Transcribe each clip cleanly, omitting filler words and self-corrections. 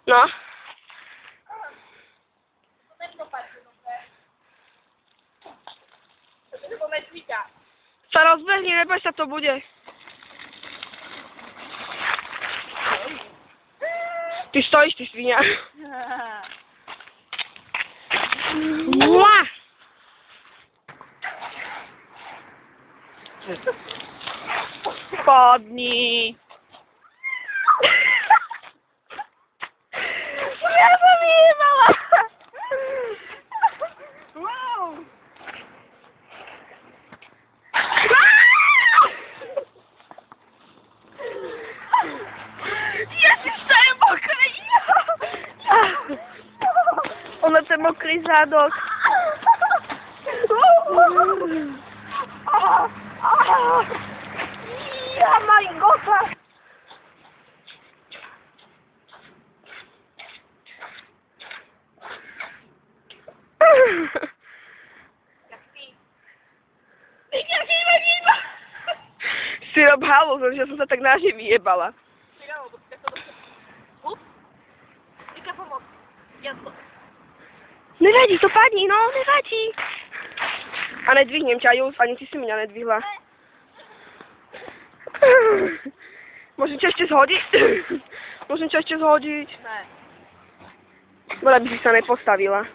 No. Sa rozbehni, neboj sa, to bude. Ty stojíš, ty svinia. Mua! Spadni. Ja som vyjebala. Wow. Ježiš, to je mokrý. Ona to je mokrý zádok. Ja, mein Gott. Si rob halu, že som sa tak naživ vyjebala. Nevadí, to padni, no, nevadí. A nedvihnem ťa, Jus, ani ty si mňa nedvihla. Môžem ťa ešte zhodiť? Môžem ťa ešte zhodiť? Ne. Bola by si sa nepostavila.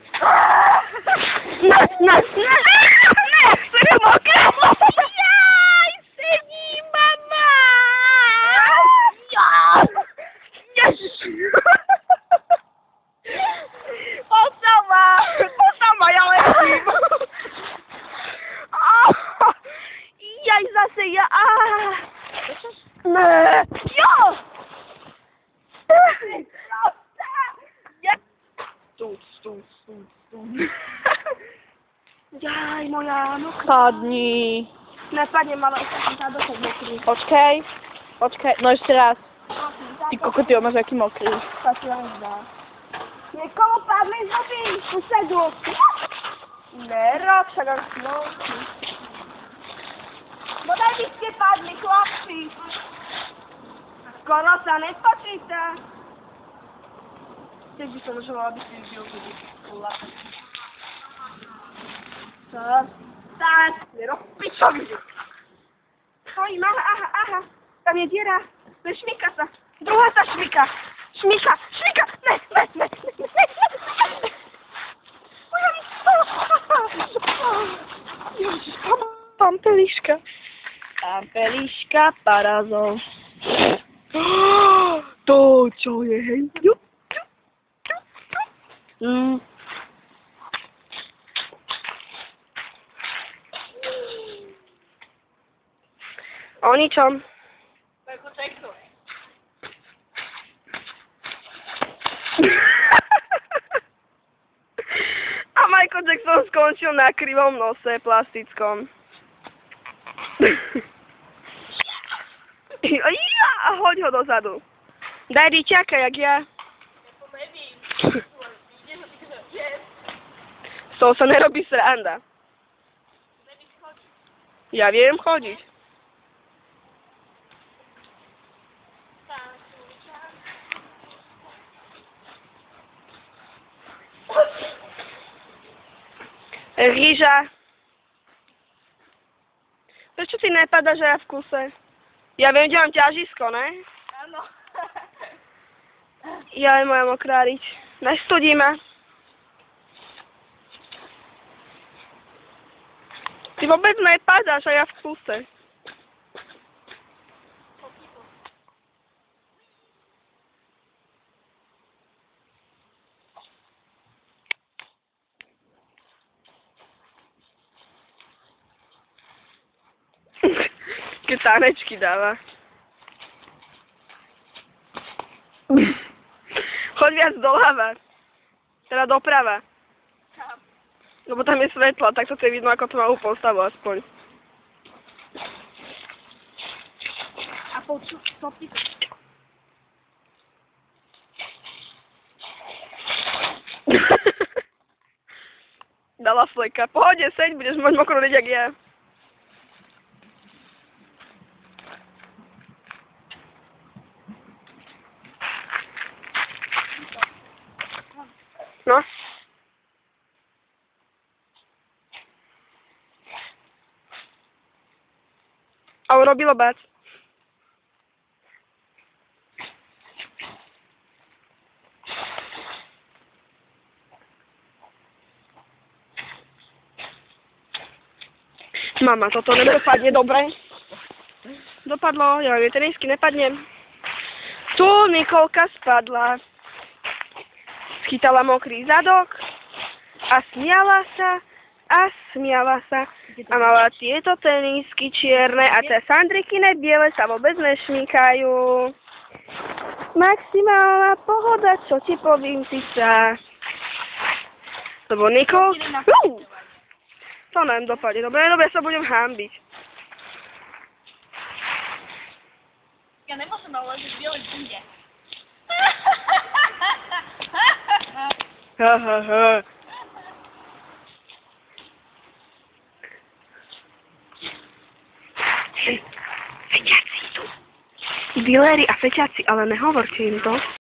Ne, chcem mokrá. Jaj, sedí, mama. Ježiš. Postav ma, ja ležím. Jaj, zase ja. Ne. Jo. Stúd. Jaj, moja noha. Spadni. Nespadnem, ale ešte som zádok mokrý. Počkaj, no ešte raz. Ty kokot, ty máš aký mokrý. To si len zdá. Niekoho padli zuby, susedu. Nerob, však on snovky. Bodaj by ste padli, chlapci. Skoro sa nespočíta. Teď by som možela, aby si vybil zuby. Tak, nerob pičovi. Stojím, aha. Tam je diera. Šmíka sa. Druhá sa šmíka. Šmíka. Ne. Pampeliška. Parazol. To čo je, hej? O ničom. A Michael Jackson skončil na krivom nose plastickom. A hoď ho dozadu. Daj ryťaka, jak ja. Z toho sa nerobí sranda. Ja viem chodiť. Rýža. Prečo ty nepadáš aj v kuse? Ja viem, kde mám ťažisko, ne? Áno. Ja aj moja mokráriť. Nestudí ma. Ty vôbec nepadáš aj ja v kuse. Keď tanečky dáva. Choď viac doľava. Teda doprava. Lebo tam je svetlo, tak to je vidno, ako to má postavu aspoň. A počuť, stopni. Dala fleka. Pohode, seď, budeš mať mokrú riť, jak ja. urobilo bac. Mama, toto nedopadne dobre. Dopadlo, ja vieterisky nepadnem. Tu Nikolka spadla. Schytala mokrý zadok a smiala sa. A mala tieto tenisky čierne a tie sandrikine biele sa vôbec nešmýkajú. Maximálna pohoda, čo ti povím, cica. To bol Nikol. To nám dopadne. Dobre, ja sa budem hanbiť. Ja nemôžem ale ležiť v bielej bunde. Feťáci tu. Diléri a feťáci, ale nehovorte im to.